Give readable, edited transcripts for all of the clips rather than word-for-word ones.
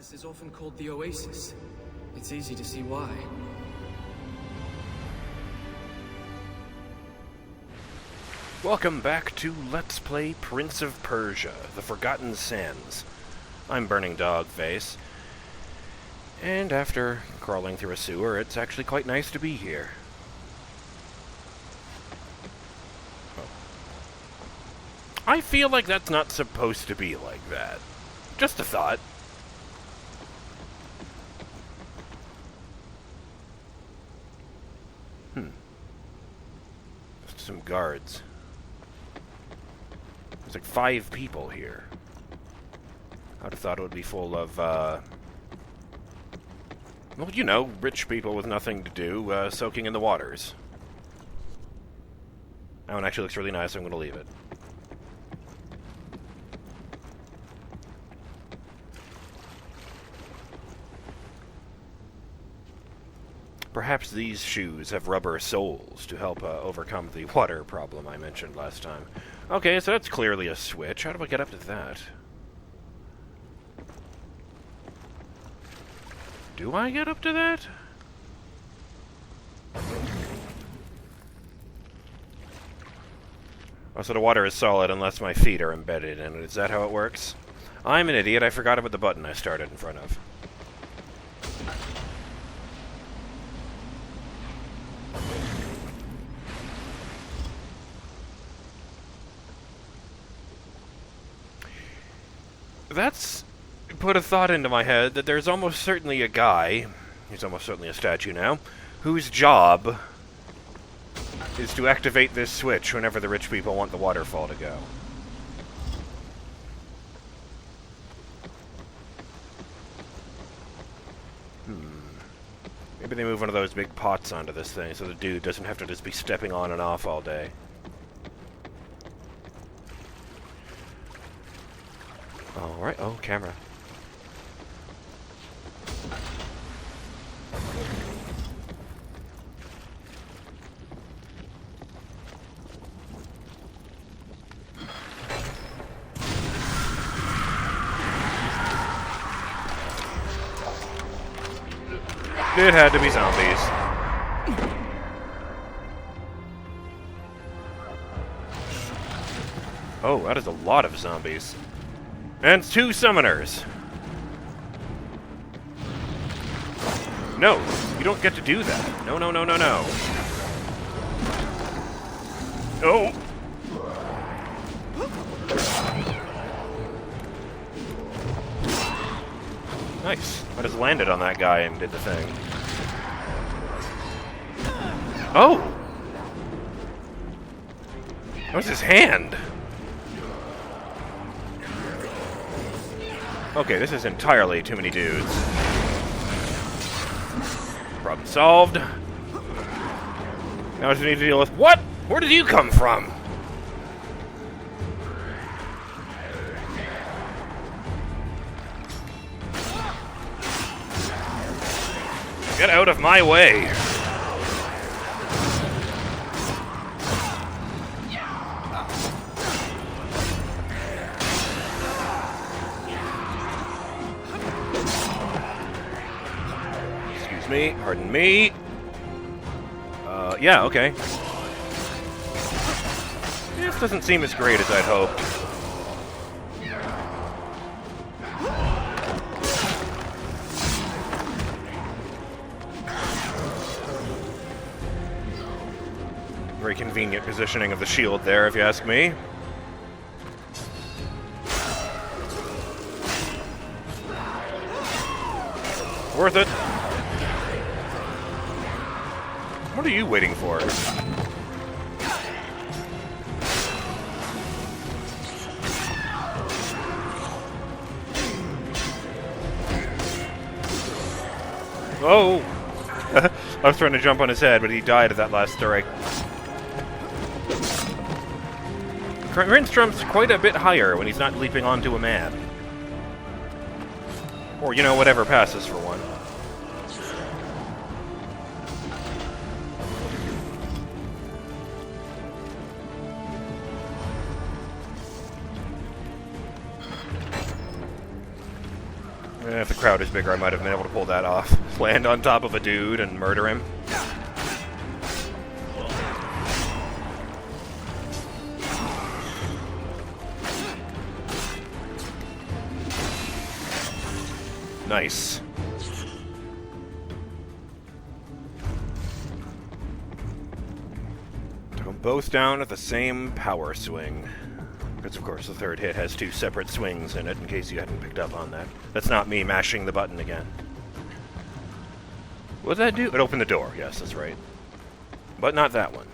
palace is often called the Oasis. It's easy to see why. Welcome back to Let's Play Prince of Persia, The Forgotten Sands. I'm BurningDogFace, and after crawling through a sewer, it's actually quite nice to be here. Oh. I feel like that's not supposed to be like that. Just a thought. Just some guards. There's like 5 people here. I'd have thought it would be full of, well, you know, rich people with nothing to do, soaking in the waters. That one actually looks really nice, so I'm going to leave it. Perhaps these shoes have rubber soles to help overcome the water problem I mentioned last time. Okay, so that's clearly a switch. How do I get up to that? Do I get up to that? Oh, so the water is solid unless my feet are embedded in it. Is that how it works? I'm an idiot. I forgot about the button I started in front of. That's put a thought into my head that there's almost certainly a guy, he's almost certainly a statue now, whose job is to activate this switch whenever the rich people want the waterfall to go. Maybe they move one of those big pots onto this thing so the dude doesn't have to just be stepping on and off all day. Alright, oh, camera. It had to be zombies. Oh, that is a lot of zombies. And 2 summoners. No, you don't get to do that. No, no, no, no, no. Oh! Nice. I just landed on that guy and did the thing. Oh! That was his hand! Okay, this is entirely too many dudes. Problem solved. Now I just need to deal with... What? Where did you come from? Get out of my way! Pardon me. Yeah, okay. This doesn't seem as great as I'd hoped. Very convenient positioning of the shield there, if you ask me. Worth it. What are you waiting for? Oh! I was trying to jump on his head, but he died at that last strike. Prince Trump's quite a bit higher when he's not leaping onto a man. Or, you know, whatever passes for one. If the crowd is bigger, I might have been able to pull that off. Land on top of a dude and murder him. Nice. Took them both down at the same power swing. Because, of course, the third hit has two separate swings in it, in case you hadn't picked up on that. That's not me mashing the button again. What did that do? It opened the door. Yes, that's right. But not that one.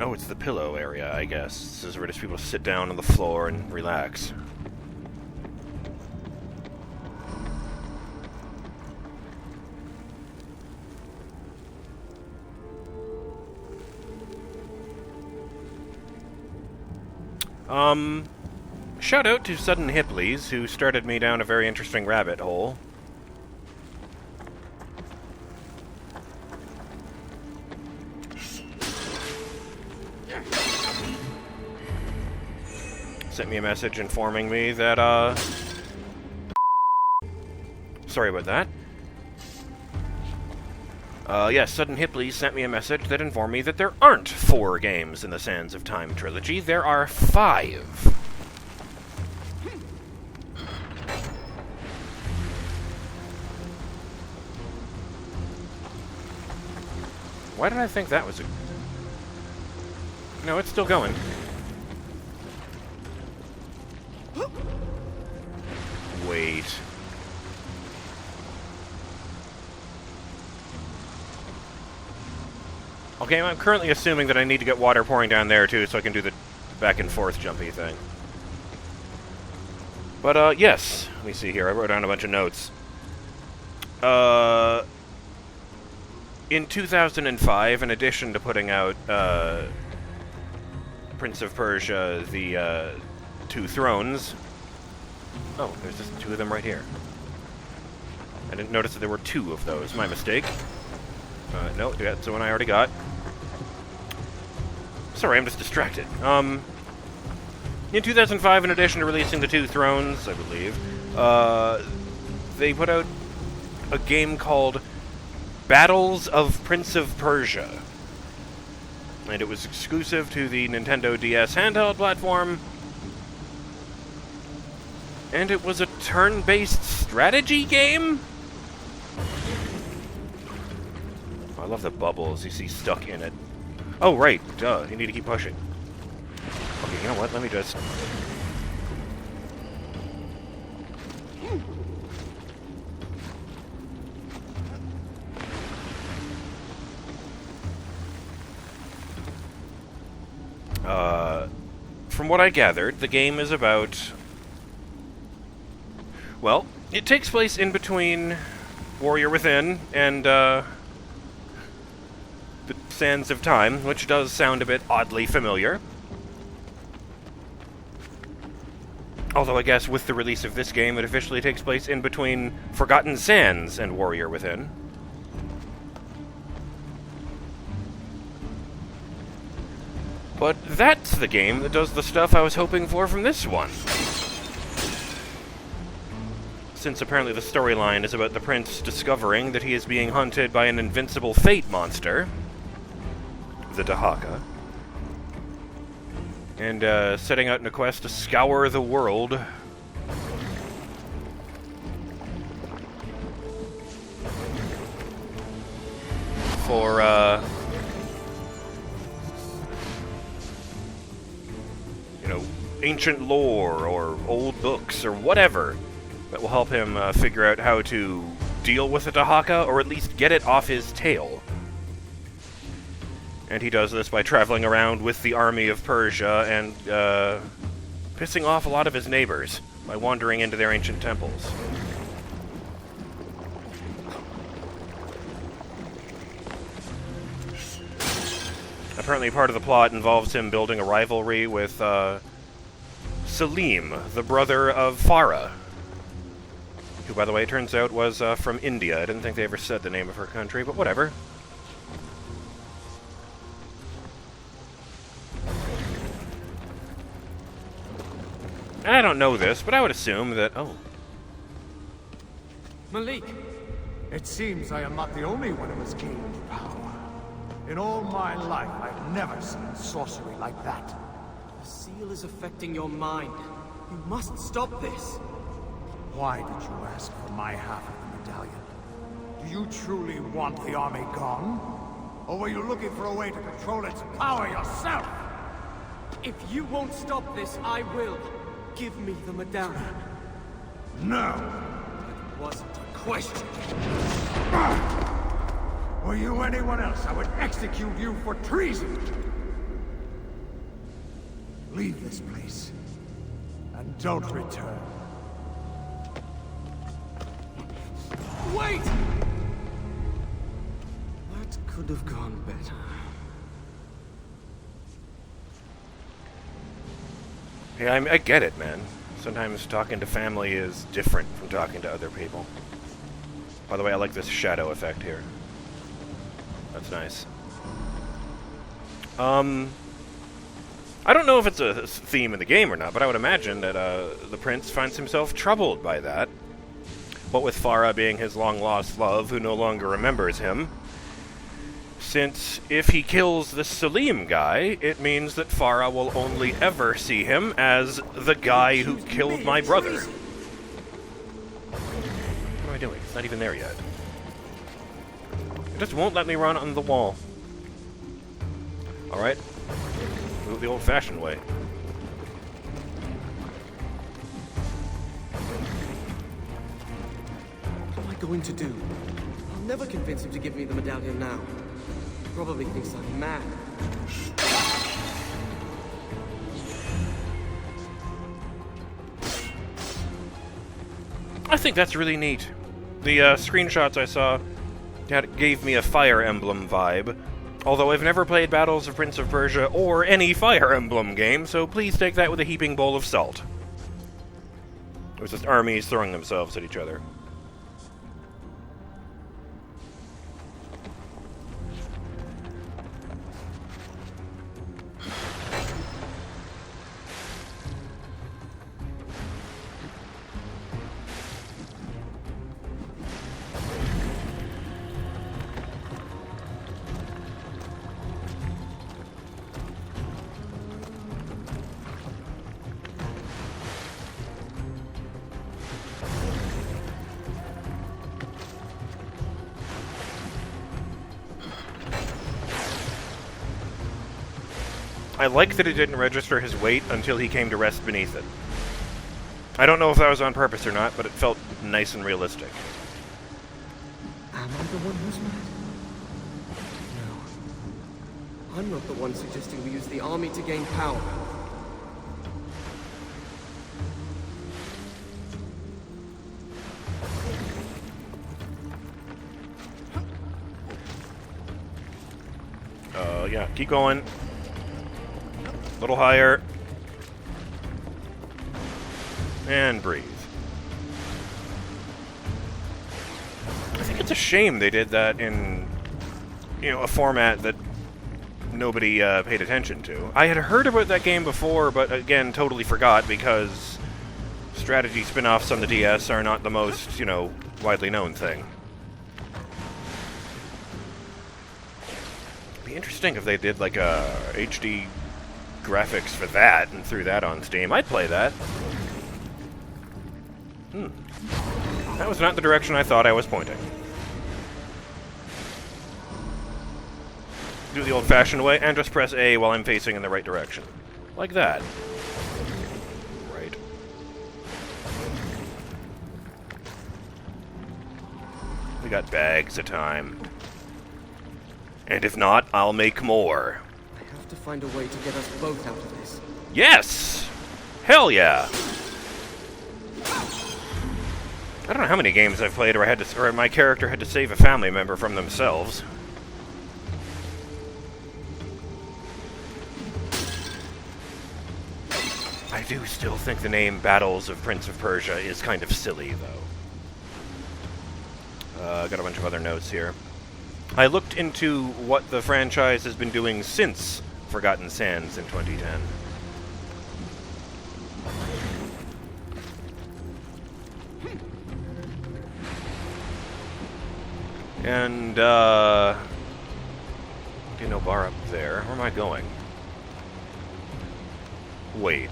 Oh, it's the pillow area, I guess. This is where just people sit down on the floor and relax. Shout out to Sudden Hipleys, who started me down a very interesting rabbit hole. Sent me a message informing me that, sorry about that. Yes, Sudden Hipleys sent me a message that informed me that there aren't 4 games in the Sands of Time trilogy, there are 5. Why did I think that was a... No, it's still going. Wait. Okay, I'm currently assuming that I need to get water pouring down there, too, so I can do the back and forth jumpy thing. But, yes. Let me see here. I wrote down a bunch of notes. In 2005, in addition to putting out, Prince of Persia, the, Two Thrones... Oh, there's just 2 of them right here. I didn't notice that there were 2 of those. My mistake. No, that's the one I already got. Sorry, I'm just distracted. In 2005, in addition to releasing the Two Thrones, I believe, they put out a game called Battles of Prince of Persia. And it was exclusive to the Nintendo DS handheld platform. And it was a turn-based strategy game? Oh, I love the bubbles you see stuck in it. Oh, right. Duh. You need to keep pushing. Okay, you know what? Let me just... From what I gathered, the game is about... Well, it takes place in between Warrior Within and, the Sands of Time, which does sound a bit oddly familiar. Although I guess with the release of this game, it officially takes place in between Forgotten Sands and Warrior Within. But that's the game that does the stuff I was hoping for from this one. Since apparently the storyline is about the prince discovering that he is being hunted by an invincible fate monster, the Dahaka, and setting out in a quest to scour the world for, you know, ancient lore or old books or whatever that will help him figure out how to deal with the Dahaka, or at least get it off his tail. And he does this by traveling around with the army of Persia and pissing off a lot of his neighbors by wandering into their ancient temples. Apparently part of the plot involves him building a rivalry with Salim, the brother of Farah, who, by the way, it turns out was from India. I didn't think they ever said the name of her country, but whatever. I don't know this, but I would assume that... Oh. Malik! It seems I am not the only one who has gained power. In all my life, I've never seen sorcery like that. The seal is affecting your mind. You must stop this. Why did you ask for my half of the medallion? Do you truly want the army gone? Or were you looking for a way to control its power yourself? If you won't stop this, I will. Give me the medallion. No! It wasn't a question. Were you anyone else, I would execute you for treason! Leave this place. And don't return. Wait! That could have gone better. Yeah, I get it, man. Sometimes talking to family is different from talking to other people. By the way, I like this shadow effect here. That's nice. I don't know if it's a theme in the game or not, but I would imagine that the prince finds himself troubled by that. What with Farah being his long-lost love, who no longer remembers him. Since if he kills the Salim guy, it means that Farah will only ever see him as the guy who killed my brother. What am I doing? It's not even there yet. It just won't let me run on the wall. Alright. Do it the old-fashioned way. What am I going to do? I'll never convince him to give me the medallion now. He probably thinks I'm mad. I think that's really neat. The screenshots I saw gave me a Fire Emblem vibe. Although I've never played Battles of Prince of Persia or any Fire Emblem game, so please take that with a heaping bowl of salt. It was just armies throwing themselves at each other. I like that it didn't register his weight until he came to rest beneath it. I don't know if that was on purpose or not, but it felt nice and realistic. Am I the one who's mad? No. I'm not the one suggesting we use the army to gain power. Yeah, keep going. A little higher. And breathe. I think it's a shame they did that in, a format that nobody paid attention to. I had heard about that game before, but again, totally forgot because strategy spin-offs on the DS are not the most, widely known thing. It'd be interesting if they did like a HD graphics for that and threw that on Steam. I'd play that. That was not the direction I thought I was pointing. Do it the old-fashioned way and just press A while I'm facing in the right direction. Like that. Right. We got bags of time. And if not, I'll make more. I have to find a way to get us both out of this. Yes! Hell yeah! I don't know how many games I've played where my character had to save a family member from themselves. I do still think the name Battles of Prince of Persia is kind of silly, though. Got a bunch of other notes here. I looked into what the franchise has been doing since Forgotten Sands in 2010. And, okay, no bar up there. Where am I going? Wait.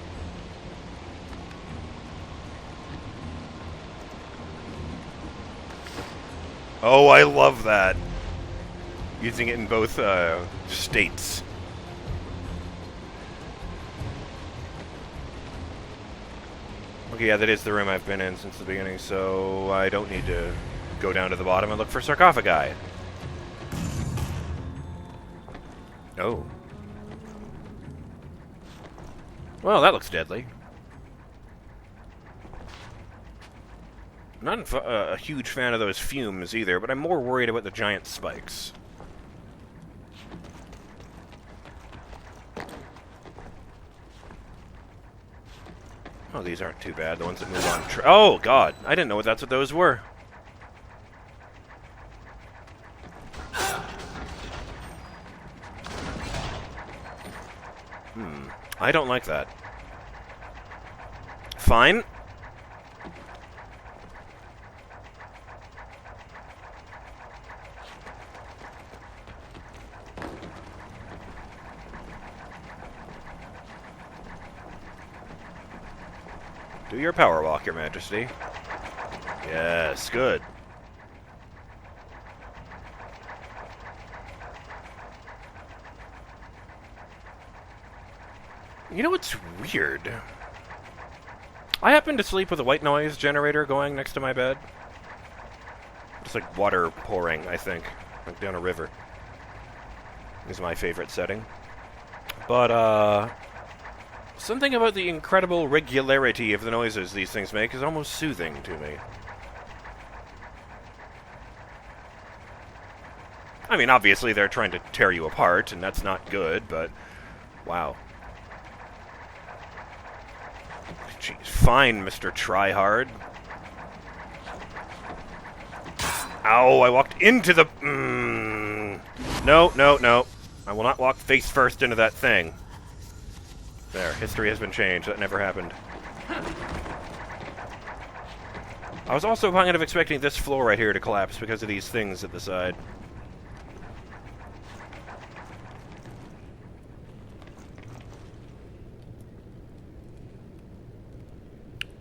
Oh, I love that. Using it in both, states. Okay, yeah, that is the room I've been in since the beginning, so I don't need to go down to the bottom and look for sarcophagi. Oh. Well, that looks deadly. I'm not a huge fan of those fumes either, but I'm more worried about the giant spikes. Oh, these aren't too bad. The ones that move on. Oh, God! I didn't know that's what those were. I don't like that. Fine. Do your power walk, Your Majesty. Yes, good. You know what's weird? I happen to sleep with a white noise generator going next to my bed. Just like water pouring, I think. Like down a river. Is my favorite setting. But, something about the incredible regularity of the noises these things make is almost soothing to me. I mean, obviously they're trying to tear you apart, and that's not good, but... wow. Jeez, fine, Mr. Tryhard. Ow, I walked into the... No, no, no. I will not walk face first into that thing. There, history has been changed. That never happened. I was also kind of expecting this floor right here to collapse because of these things at the side.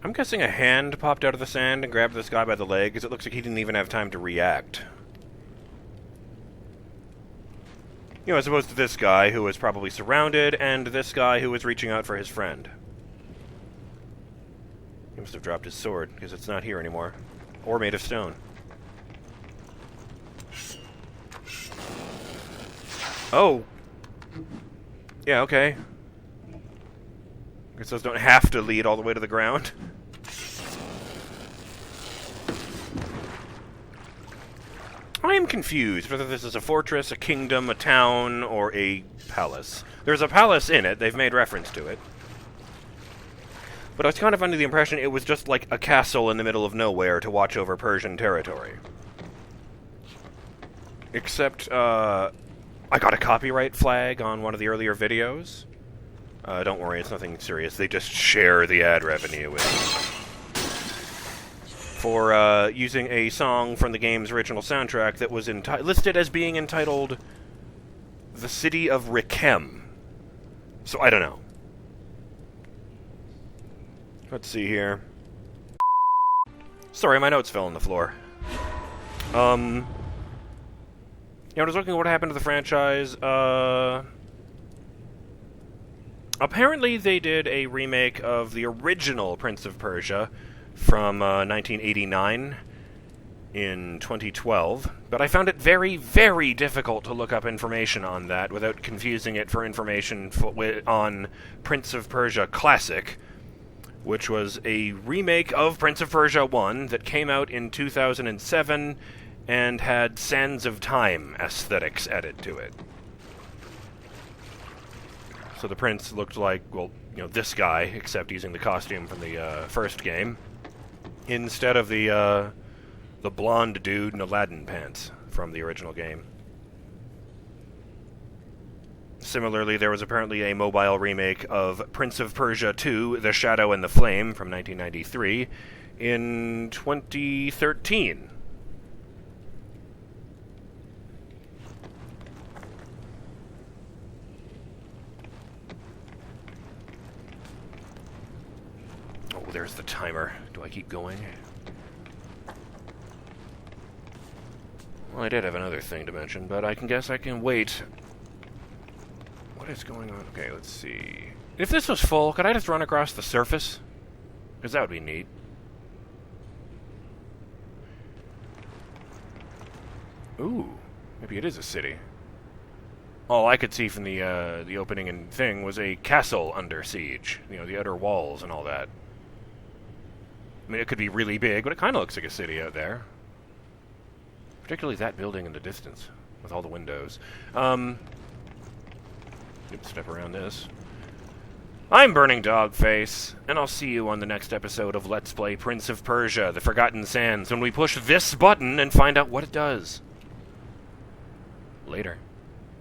I'm guessing a hand popped out of the sand and grabbed this guy by the leg, because it looks like he didn't even have time to react. You know, as opposed to this guy, who was probably surrounded, and this guy who was reaching out for his friend. He must have dropped his sword, because it's not here anymore. Or made of stone. Oh! Yeah, okay. I guess those don't have to lead all the way to the ground. I am confused whether this is a fortress, a kingdom, a town, or a palace. There's a palace in it, they've made reference to it. But I was kind of under the impression it was just like a castle in the middle of nowhere to watch over Persian territory. Except, I got a copyright flag on one of the earlier videos. Don't worry, it's nothing serious. They just share the ad revenue with me. For using a song from the game's original soundtrack that was listed as being entitled The City of Rikem. So, I don't know. Let's see here. Sorry, my notes fell on the floor. Yeah, I was looking at what happened to the franchise. Apparently they did a remake of the original Prince of Persia from 1989 in 2012, but I found it very, very difficult to look up information on that without confusing it for information on Prince of Persia Classic, which was a remake of Prince of Persia 1 that came out in 2007 and had Sands of Time aesthetics added to it. So the prince looked like, well, you know, this guy, except using the costume from the first game, instead of the blonde dude in Aladdin pants from the original game. Similarly, there was apparently a mobile remake of Prince of Persia 2, The Shadow and the Flame from 1993 in 2013. there's the timer. Do I keep going? Well, I did have another thing to mention, but I guess I can wait. What is going on? Okay, let's see. If this was full, could I just run across the surface? Because that would be neat. Ooh, maybe it is a city. All I could see from the opening and thing was a castle under siege. You know, the outer walls and all that. I mean, it could be really big, but it kind of looks like a city out there. Particularly that building in the distance, with all the windows. Step around this. I'm BurningDogFace, and I'll see you on the next episode of Let's Play Prince of Persia, The Forgotten Sands, when we push this button and find out what it does. Later.